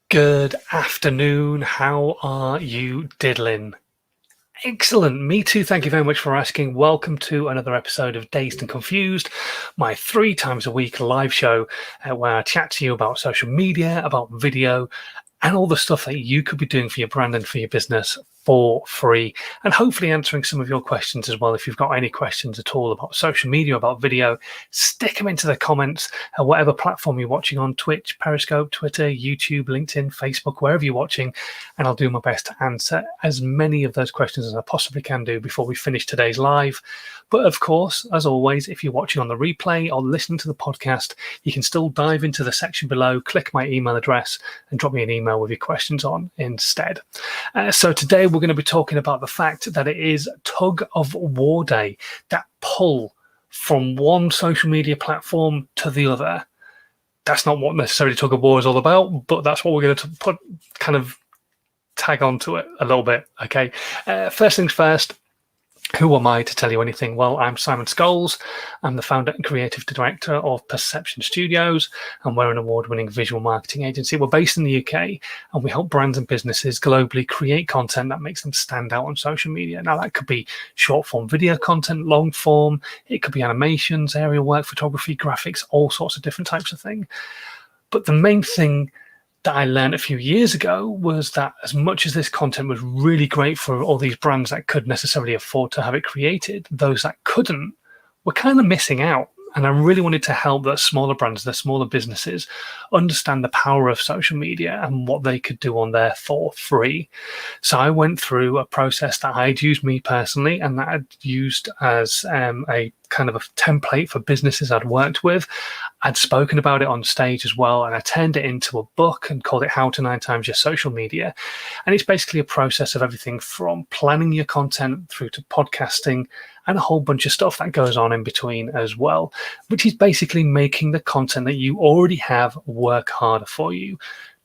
Good afternoon. How are you diddling? Excellent. Me too. Thank you very much for asking. Welcome to another episode of Dazed and Confused, my 3 times a week live show where I chat to you about social media, about video, and all the stuff that you could be doing for your brand and for your business for free, and hopefully answering some of your questions as well. If you've got any questions at all about social media, about video, stick them into the comments at whatever platform you're watching on: Twitch, Periscope, Twitter, YouTube, LinkedIn, Facebook, wherever you're watching, and I'll do my best to answer as many of those questions as I possibly can do before we finish today's live. But of course, as always, if you're watching on the replay or listening to the podcast, you can still dive into the section below, click my email address, and drop me an email with your questions on instead. So today we're going to be talking about the fact that it is Tug of War Day, that pull from one social media platform to the other. That's not what necessarily Tug of War is all about, but that's what we're going to put kind of tag onto it a little bit. Okay. First things first. Who am I to tell you anything? Well, I'm Simon Scholes. I'm the founder and creative director of Perception Studios, and we're an award-winning visual marketing agency. We're based in the UK, and we help brands and businesses globally create content that makes them stand out on social media. Now, that could be short-form video content, long-form. It could be animations, aerial work, photography, graphics, all sorts of different types of thing. But the main thing that I learned a few years ago was that as much as this content was really great for all these brands that could necessarily afford to have it created, those that couldn't were kind of missing out. And I really wanted to help the smaller brands, the smaller businesses, understand the power of social media and what they could do on there for free. So I went through a process that I'd used me personally, and that I'd used as a kind of a template for businesses I'd worked with. I'd spoken about it on stage as well, and I turned it into a book and called it How to 9 Times Your Social Media. And it's basically a process of everything from planning your content through to podcasting and a whole bunch of stuff that goes on in between as well, which is basically making the content that you already have work harder for you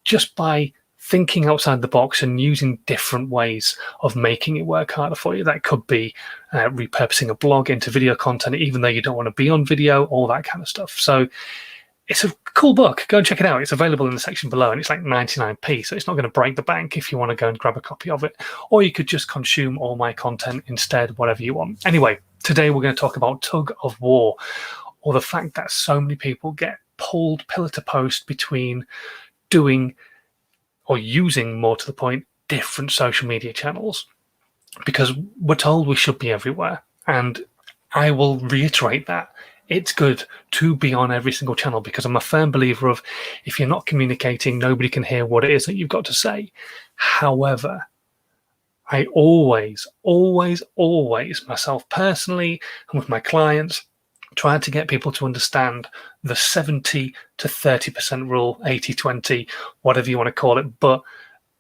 just by thinking outside the box and using different ways of making it work harder for you. That could be repurposing a blog into video content, even though you don't want to be on video, all that kind of stuff. So it's a cool book. Go and check it out. It's available in the section below, and it's like 99p, so it's not going to break the bank if you want to go and grab a copy of it. Or you could just consume all my content instead, whatever you want. Anyway, today we're going to talk about Tug of War, or the fact that so many people get pulled pillar to post between doing or using, more to the point, different social media channels, because we're told we should be everywhere. And I will reiterate that. It's good to be on every single channel, because I'm a firm believer of, if you're not communicating, nobody can hear what it is that you've got to say. However, I always, myself personally and with my clients, try to get people to understand the 70 to 30% rule, 80-20, whatever you want to call it. But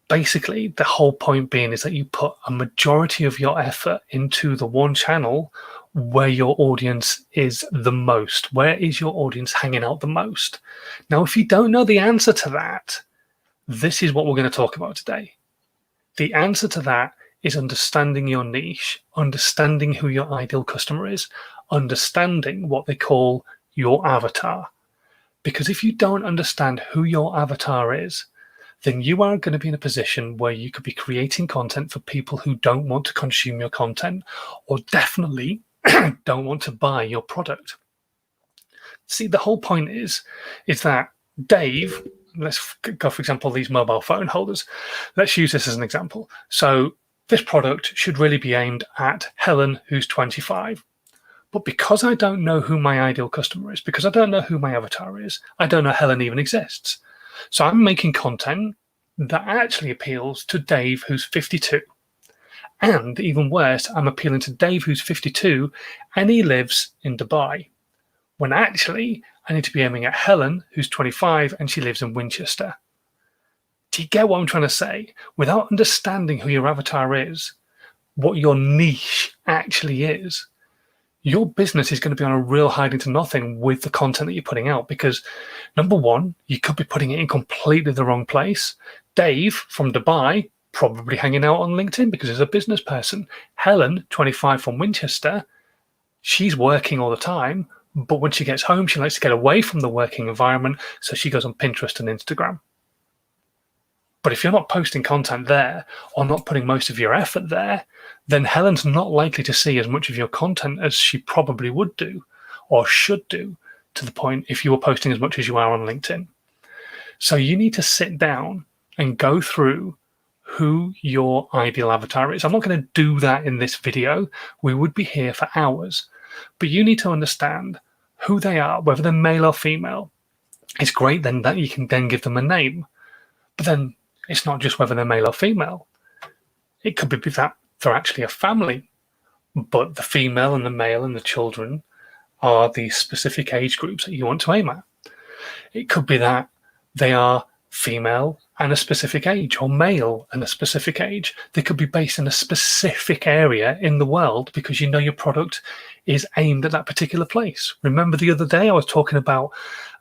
basically, the whole point being is that you put a majority of your effort into the one channel where your audience is the most. Where is your audience hanging out the most? Now, if you don't know the answer to that, this is what we're going to talk about today. The answer to that is understanding your niche, understanding who your ideal customer is, understanding what they call your avatar. Because if you don't understand who your avatar is, then you are going to be in a position where you could be creating content for people who don't want to consume your content, or definitely don't want to buy your product. See, the whole point is that Dave, let's go, for example, these mobile phone holders. Let's use this as an example. So this product should really be aimed at Helen, who's 25. But because I don't know who my ideal customer is, because I don't know who my avatar is, I don't know Helen even exists. So I'm making content that actually appeals to Dave, who's 52. And even worse, I'm appealing to Dave, who's 52, and he lives in Dubai. When actually, I need to be aiming at Helen, who's 25, and she lives in Winchester. Do you get what I'm trying to say? Without understanding who your avatar is, what your niche actually is, your business is going to be on a real hiding to nothing with the content that you're putting out, because number one, you could be putting it in completely the wrong place. Dave from Dubai, probably hanging out on LinkedIn because he's a business person. Helen, 25, from Winchester, she's working all the time, but when she gets home, she likes to get away from the working environment, so she goes on Pinterest and Instagram. But if you're not posting content there or not putting most of your effort there, then Helen's not likely to see as much of your content as she probably would do or should do, to the point if you were posting as much as you are on LinkedIn. So you need to sit down and go through who your ideal avatar is. I'm not going to do that in this video. We would be here for hours. But you need to understand who they are, whether they're male or female. It's great then that you can then give them a name. But then it's not just whether they're male or female. It could be that they're actually a family, but the female and the male and the children are the specific age groups that you want to aim at. It could be that they are female and a specific age, or male and a specific age. They could be based in a specific area in the world because you know your product is aimed at that particular place. Remember the other day I was talking about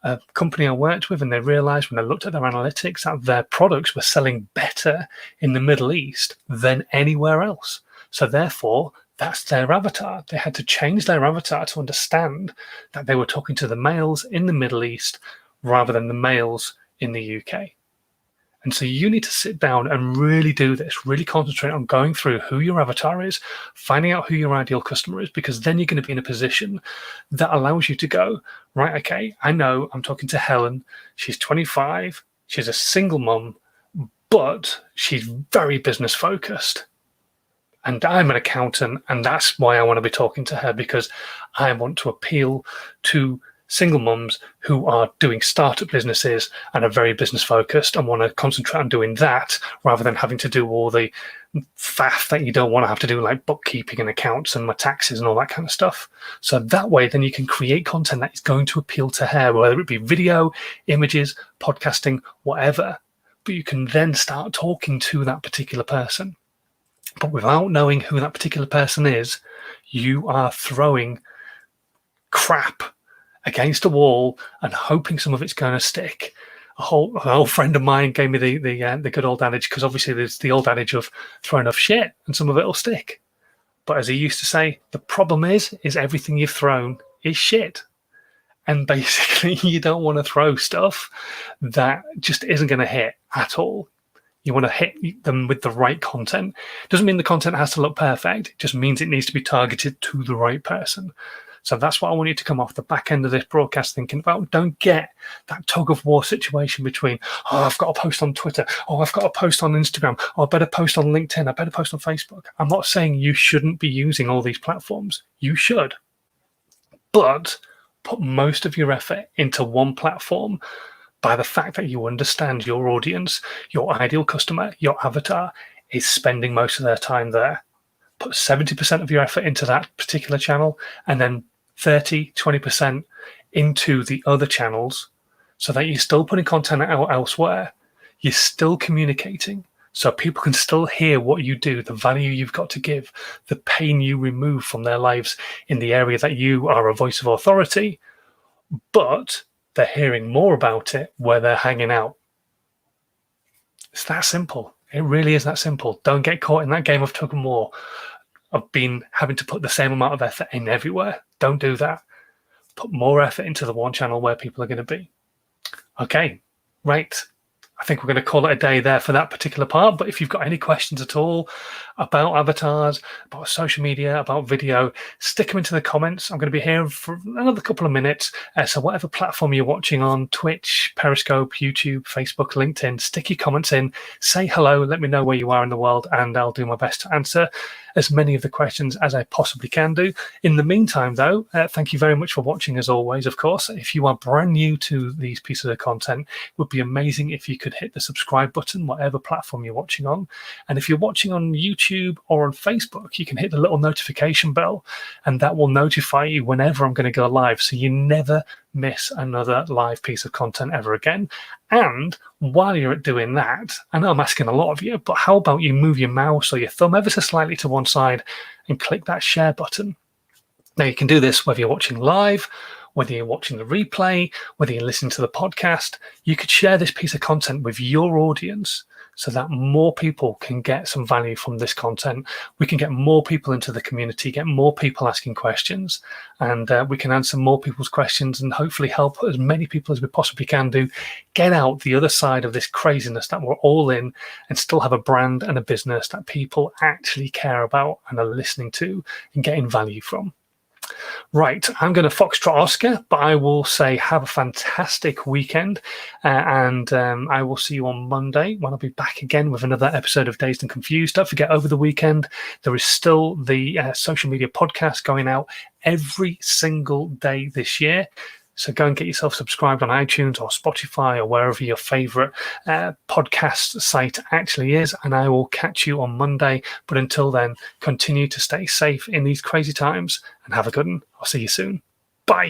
a company I worked with, and they realized when they looked at their analytics that their products were selling better in the Middle East than anywhere else. So therefore, that's their avatar. They had to change their avatar to understand that they were talking to the males in the Middle East rather than the males in the UK. And so you need to sit down and really do this, really concentrate on going through who your avatar is, finding out who your ideal customer is, because then you're going to be in a position that allows you to go, right, okay, I know I'm talking to Helen. She's 25. She's a single mom, but she's very business focused. And I'm an accountant, and that's why I want to be talking to her, because I want to appeal to single mums who are doing startup businesses and are very business focused and want to concentrate on doing that rather than having to do all the faff that you don't want to have to do, like bookkeeping and accounts and my taxes and all that kind of stuff. So that way, then you can create content that is going to appeal to her, whether it be video, images, podcasting, whatever. But you can then start talking to that particular person. But without knowing who that particular person is, you are throwing crap against a wall and hoping some of it's going to stick. An old friend of mine gave me the good old adage, because obviously there's the old adage of throw enough shit and some of it will stick. But as he used to say, the problem is everything you've thrown is shit. And basically you don't want to throw stuff that just isn't going to hit at all. You want to hit them with the right content. Doesn't mean the content has to look perfect. It just means it needs to be targeted to the right person. So that's what I want you to come off the back end of this broadcast thinking about. Don't get that tug of war situation between, oh, I've got to post on Twitter. Oh, I've got to post on Instagram. Oh, I better post on LinkedIn. I better post on Facebook. I'm not saying you shouldn't be using all these platforms. You should. But put most of your effort into one platform by the fact that you understand your audience, your ideal customer, your avatar is spending most of their time there. Put 70% of your effort into that particular channel, and then 20% into the other channels, so that you're still putting content out elsewhere. You're still communicating, so people can still hear what you do, the value you've got to give, the pain you remove from their lives in the area that you are a voice of authority, but they're hearing more about it where they're hanging out. It's that simple. It really is that simple. Don't get caught in that game of tug of war of having to put the same amount of effort in everywhere. Don't do that. Put more effort into the one channel where people are going to be. Okay, right. I think we're going to call it a day there for that particular part. But if you've got any questions at all about avatars, about social media, about video, stick them into the comments. I'm going to be here for another couple of minutes. So whatever platform you're watching on, Twitch, Periscope, YouTube, Facebook, LinkedIn, stick your comments in, say hello, let me know where you are in the world, and I'll do my best to answer as many of the questions as I possibly can do. In the meantime, though, thank you very much for watching as always, of course. If you are brand new to these pieces of content, it would be amazing if you could hit the subscribe button, whatever platform you're watching on. And if you're watching on YouTube or on Facebook, you can hit the little notification bell, and that will notify you whenever I'm going to go live, so you never miss another live piece of content ever again. And while you're doing that, I know I'm asking a lot of you, but how about you move your mouse or your thumb ever so slightly to one side and click that share button? Now you can do this whether you're watching live, whether you're watching the replay, whether you're listening to the podcast, you could share this piece of content with your audience so that more people can get some value from this content. We can get more people into the community, get more people asking questions, and we can answer more people's questions and hopefully help as many people as we possibly can do get out the other side of this craziness that we're all in and still have a brand and a business that people actually care about and are listening to and getting value from. Right, I'm going to foxtrot Oscar, but I will say have a fantastic weekend, and I will see you on Monday when I'll be back again with another episode of Dazed and Confused. Don't forget, over the weekend, there is still the social media podcast going out every single day this year. So go and get yourself subscribed on iTunes or Spotify or wherever your favorite podcast site actually is. And I will catch you on Monday. But until then, continue to stay safe in these crazy times and have a good one. I'll see you soon.